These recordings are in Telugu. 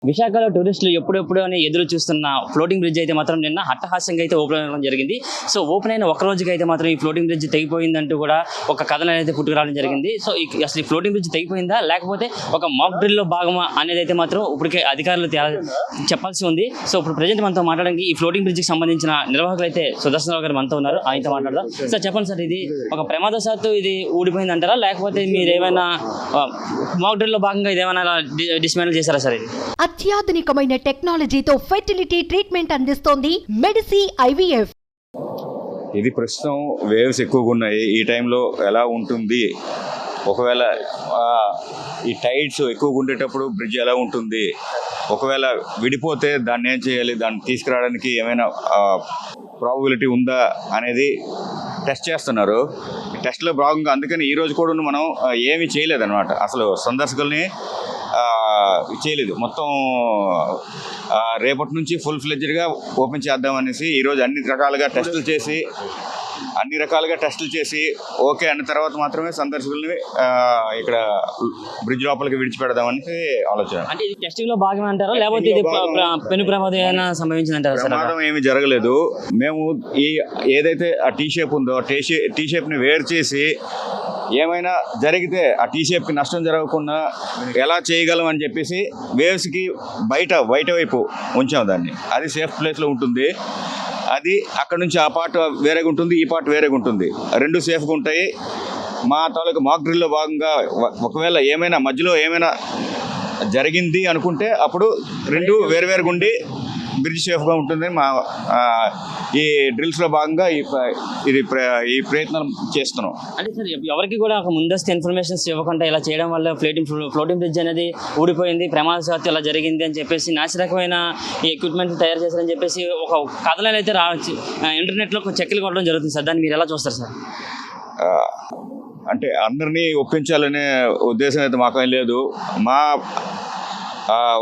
విశాఖలో టూరిస్టులు ఎప్పుడెప్పుడు అని ఎదురు చూస్తున్న ఫ్లోటింగ్ బ్రిడ్జ్ అయితే మాత్రం నిన్న హట్టహాస్యంగా అయితే ఓపెన్ అవ్వడం జరిగింది. సో ఓపెన్ అయిన ఒక రోజుకి అయితే మాత్రం ఈ ఫ్లోటింగ్ బ్రిడ్జ్ తెగిపోయిందంటూ కూడా ఒక కథనం అయితే పుట్టుకురావడం జరిగింది. సో అసలు ఈ ఫ్లోటింగ్ బ్రిడ్జ్ తెగిపోయిందా లేకపోతే ఒక మాక్ డ్రిల్లో భాగమా అనేది అయితే మాత్రం ఇప్పటికే అధికారులు చెప్పాల్సి ఉంది. సో ఇప్పుడు ప్రజెంట్ మనతో మాట్లాడడానికి ఈ ఫ్లోటింగ్ బ్రిడ్జ్కి సంబంధించిన నిర్వాహకులు అయితే సుదర్శనరావు గారు మనతో ఉన్నారు. ఆయనతో మాట్లాడదాం. సార్ చెప్పండి సార్, ఇది ఒక ప్రమాదవశాత్తు ఇది ఊడిపోయింది అంటారా లేకపోతే మీరు ఏమైనా మాక్ డ్రిల్లో భాగంగా ఇదేమైనా డిస్మాంటిల్ చేశారా సార్? ఇది అత్యాధునికమైన టెక్నాలజీతో ఫెర్టిలిటీ ట్రీట్మెంట్ అందిస్తోంది మెడిసి ఐవీఎఫ్. ఇది ప్రస్తుతం వేవ్స్ ఎక్కువగా ఉన్నాయి. ఈ టైంలో ఎలా ఉంటుంది, ఒకవేళ ఈ టైడ్స్ ఎక్కువగా ఉండేటప్పుడు బ్రిడ్జ్ ఎలా ఉంటుంది, ఒకవేళ విడిపోతే దాన్ని ఏం చేయాలి, దాన్ని తీసుకురావడానికి ఏమైనా ప్రాబబిలిటీ ఉందా అనేది టెస్ట్ చేస్తున్నారు. టెస్ట్లో భాగంగా అందుకని ఈరోజు కూడా మనం ఏమీ చేయలేదన్నమాట. అసలు సందర్శకుల్ని చేయలేదు. మొత్తం రేపటి నుంచి ఫుల్ ఫ్లెడ్జ్డ్గా ఓపెన్ చేద్దామనేసి ఈరోజు అన్ని రకాలుగా టెస్టులు చేసి ఓకే అన్న తర్వాత మాత్రమే సందర్శకుల్ని ఇక్కడ బ్రిడ్జ్ లోపలికి విడిచిపెడదామని ఆలోచన. అంటే ఇది టెస్టింగ్ లో భాగం అంటారా లేకపోతే ఇది పెను ప్రమాదం ఏమైనా సంభవించిందంటారా? ప్రమాదం ఏమీ జరగలేదు. మేము ఈ ఏదైతే ఆ టీ షేప్ ఉందో టీ షేప్ని వేరు చేసి ఏమైనా జరిగితే ఆ టీ షేప్కి నష్టం జరగకుండా ఎలా చేయగలం అని చెప్పేసి వేవ్స్కి బయట వైపు ఉంచాం దాన్ని. అది సేఫ్ ప్లేస్లో ఉంటుంది. అది అక్కడ నుంచి ఆ పార్ట్ వేరేగా ఉంటుంది, ఈ పార్ట్ వేరేగా ఉంటుంది. రెండు సేఫ్గా ఉంటాయి. మా తాలూకు మాక్ డ్రిల్లో భాగంగా ఒకవేళ ఏమైనా మధ్యలో ఏమైనా జరిగింది అనుకుంటే అప్పుడు రెండు వేరువేరుగా ఉండి బ్రిడ్జ్ సేఫ్గా ఉంటుంది. మా ఈ డ్రిల్స్లో భాగంగా ఈ ప్రయత్నం చేస్తున్నాం. అంటే సార్ ఎవరికి కూడా ఒక ముందస్తు ఇన్ఫర్మేషన్స్ ఇవ్వకుండా ఇలా చేయడం వల్ల ఫ్లోటింగ్ బ్రిడ్జ్ అనేది ఊడిపోయింది, ప్రమాదవశాత్తు ఇలా జరిగింది అని చెప్పేసి నాసిరకమైన ఈ ఎక్విప్మెంట్ తయారు చేశారని చెప్పేసి ఒక కథలను అయితే ఇంటర్నెట్లో చెక్కులు కొట్టడం జరుగుతుంది సార్. దాన్ని మీరు ఎలా చూస్తారు సార్? అంటే అందరినీ ఒప్పించాలనే ఉద్దేశం అయితే మాకేం లేదు. మా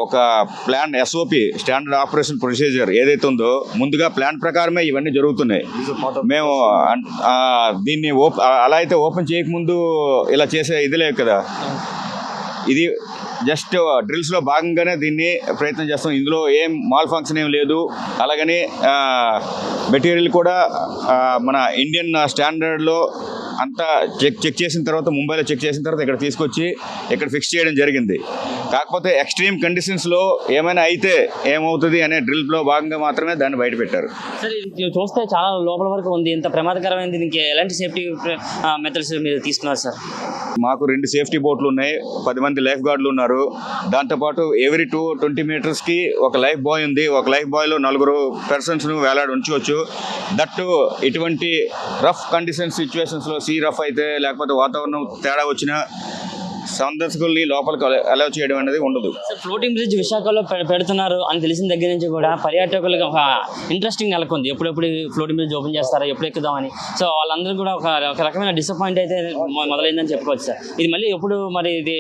ఒక plan SOP standard operation procedure ఏదైతే ఉందో ముందుగా ప్లాన్ ప్రకారమే ఇవన్నీ జరుగుతున్నాయి. మేము దీన్ని అలా అయితే ఓపెన్ చేయకముందు ఇలా చేసే ఇది లేదు కదా. ఇది జస్ట్ డ్రిల్స్లో భాగంగానే దీన్ని ప్రయత్నం చేస్తాం. ఇందులో ఏం మాల్ ఫంక్షన్ ఏం లేదు. అలాగని మెటీరియల్ కూడా మన ఇండియన్ స్టాండర్డ్లో అంతా చెక్ చేసిన తర్వాత, ముంబైలో చెక్ చేసిన తర్వాత ఇక్కడ తీసుకొచ్చి ఇక్కడ ఫిక్స్ చేయడం జరిగింది. కాకపోతే ఎక్స్ట్రీమ్ కండిషన్స్లో ఏమైనా అయితే ఏమవుతుంది అనే డ్రిల్లో భాగంగా మాత్రమే దాన్ని బయట పెట్టారు. సార్ ఇది చూస్తే చాలా లోపల వరకు ఉంది. ఇంత ప్రమాదకరమైనది దీనికి ఎలాంటి సేఫ్టీ మెథడ్స్ మీరు తీసుకున్నారు సార్? మాకు 2 సేఫ్టీ బోట్లు ఉన్నాయి, 10 మంది లైఫ్ గార్డులు ఉన్నారు. దాంతోపాటు ఎవ్రీ 20 మీటర్స్కి ఒక లైఫ్ బాయ్ ఉంది. ఒక లైఫ్ బాయ్లో 4 పర్సన్స్ను వేలాడి ఉంచవచ్చు. దట్టు ఇటువంటి రఫ్ కండిషన్స్ సిచ్యువేషన్స్లో రఫ్ అయితే లేకపోతే వాతావరణం తేడా వచ్చినా సందర్శకుల్ని లోపలికి అలౌ చేయడం అనేది ఉండదు. ఫ్లోటింగ్ బ్రిడ్జ్ విశాఖలో పెడుతున్నారు అని తెలిసిన దగ్గర నుంచి కూడా పర్యాటకులకు ఒక ఇంట్రెస్టింగ్ నెలకొంది. ఎప్పుడెప్పుడు ఫ్లోటింగ్ బ్రిడ్జ్ ఓపెన్ చేస్తారా, ఎప్పుడు ఎక్కుదామని. సో వాళ్ళందరూ కూడా ఒక రకమైన డిసప్పాయింట్ అయితే మొదలైందని చెప్పుకోవచ్చు సార్. ఇది మళ్ళీ ఎప్పుడు మరి ఇది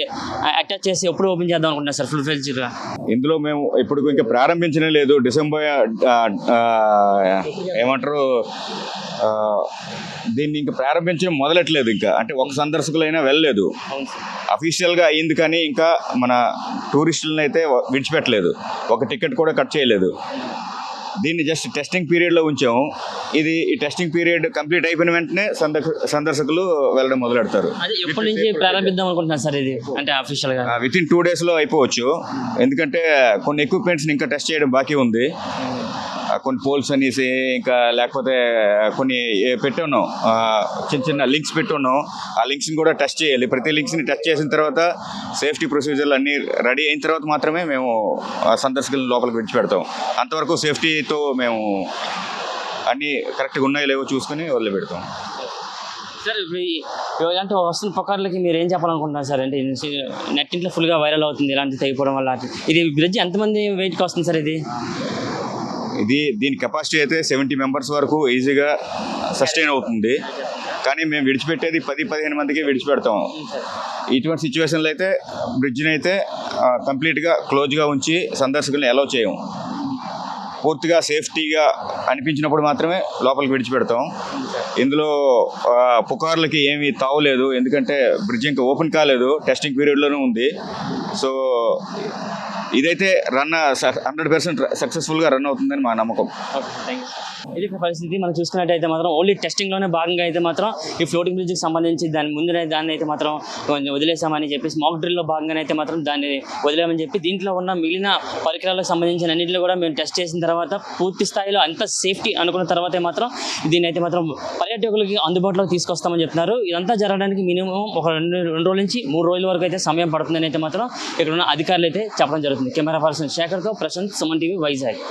అటాచ్ చేసి ఎప్పుడు ఓపెన్ చేద్దాం అనుకుంటున్నారు సార్ ఫుల్ ఫ్లెడ్జ్డ్గా? ఇందులో మేము ఇప్పుడు ఇంకా ప్రారంభించడం లేదు. డిసెంబర్ ఏమంటారు దీన్ని ఇంకా ప్రారంభించడం మొదలెట్లేదు. ఇంకా అంటే ఒక సందర్శకులైనా వెళ్ళలేదు. అఫీషియల్గా అయ్యింది కానీ ఇంకా మన టూరిస్టులను అయితే విడిచిపెట్టలేదు. ఒక టికెట్ కూడా కట్ చేయలేదు. దీన్ని జస్ట్ టెస్టింగ్ పీరియడ్లో ఉంచాము. ఈ టెస్టింగ్ పీరియడ్ కంప్లీట్ అయిపోయిన వెంటనే సందర్శకులు వెళ్ళడం మొదలెడతారు. ఎప్పటి నుంచి ప్రారంభిద్దాం అనుకుంటున్నారు సార్ ఇది? అంటే అఫీషియల్గా వితిన్ 2 daysలో అయిపోవచ్చు. ఎందుకంటే కొన్ని ఎక్విప్మెంట్స్ని ఇంకా టెస్ట్ చేయడం బాకీ ఉంది. కొన్ని పోల్స్ అనేసి ఇంకా లేకపోతే కొన్ని పెట్టి ఉన్నాం, చిన్న లింక్స్ పెట్టి ఉన్నాం. ఆ లింక్స్ని కూడా టెస్ట్ చేయాలి. ప్రతి లింక్స్ని టెస్ట్ చేసిన తర్వాత సేఫ్టీ ప్రొసీజర్లు అన్నీ రెడీ అయిన తర్వాత మాత్రమే మేము సందర్శకులను లోపలికి విడిచిపెడతాం. అంతవరకు సేఫ్టీతో మేము అన్నీ కరెక్ట్గా ఉన్నాయో లేవో చూసుకొని వదిలిపెడతాం. సార్ ఇలాంటి వస్తున్న పుకార్లకి మీరు ఏం చెప్పాలనుకుంటున్నారు సార్? అంటే నెట్ ఇంట్లో ఫుల్గా వైరల్ అవుతుంది ఇలాంటి తెగిపోవడం వల్ల. ఇది బ్రిడ్జ్ ఎంతమంది వెయిట్కి వస్తుంది సార్? దీని కెపాసిటీ అయితే 70 మెంబర్స్ వరకు ఈజీగా సస్టైన్ అవుతుంది. కానీ మేము విడిచిపెట్టేది 10-15 మందికి విడిచిపెడతాం. ఇటువంటి సిచ్యువేషన్లో అయితే బ్రిడ్జ్ని అయితే కంప్లీట్గా క్లోజ్గా ఉంచి సందర్శకుల్ని అలౌ చేయం. పూర్తిగా సేఫ్టీగా అనిపించినప్పుడు మాత్రమే లోపలికి విడిచిపెడతాం. ఇందులో పుకార్లకి ఏమీ తావులేదు. ఎందుకంటే బ్రిడ్జ్ ఇంకా ఓపెన్ కాలేదు, టెస్టింగ్ పీరియడ్లోనే ఉంది. సో ఇదైతే 100% సక్సెస్ఫుల్గా రన్ అవుతుందని మా నమ్మకం. Okay, thank you. ఇది పరిస్థితి మనం చూసుకున్నట్టయితే మాత్రం ఓన్లీ టెస్టింగ్లోనే భాగంగా అయితే మాత్రం ఈ ఫ్లోటింగ్ బ్రిడ్జ్కి సంబంధించి దాని ముందునే దాన్ని అయితే మాత్రం కొంచెం వదిలేసామని చెప్పేసి మాక్ డ్రిల్లో భాగంగానే అయితే మాత్రం దాన్ని వదిలేమని చెప్పి దీంట్లో ఉన్న మిగిలిన పరికరాలకు సంబంధించిన అన్నింటిలో కూడా మేము టెస్ట్ చేసిన తర్వాత పూర్తి స్థాయిలో అంత సేఫ్టీ అనుకున్న తర్వాతే మాత్రం దీన్ని అయితే మాత్రం పర్యాటకులకి అందుబాటులోకి తీసుకొస్తామని చెప్తున్నారు. ఇదంతా జరగడానికి మినిమం ఒక 2 రోజుల నుంచి 3 రోజుల వరకు అయితే సమయం పడుతుందని అయితే మాత్రం ఇక్కడ ఉన్న అధికారులు అయితే చెప్పడం జరుగుతుంది. కెమెరా పర్సన్ శేఖర్తో ప్రశాంత్, సుమన్ టీవీ, వైజాగ్.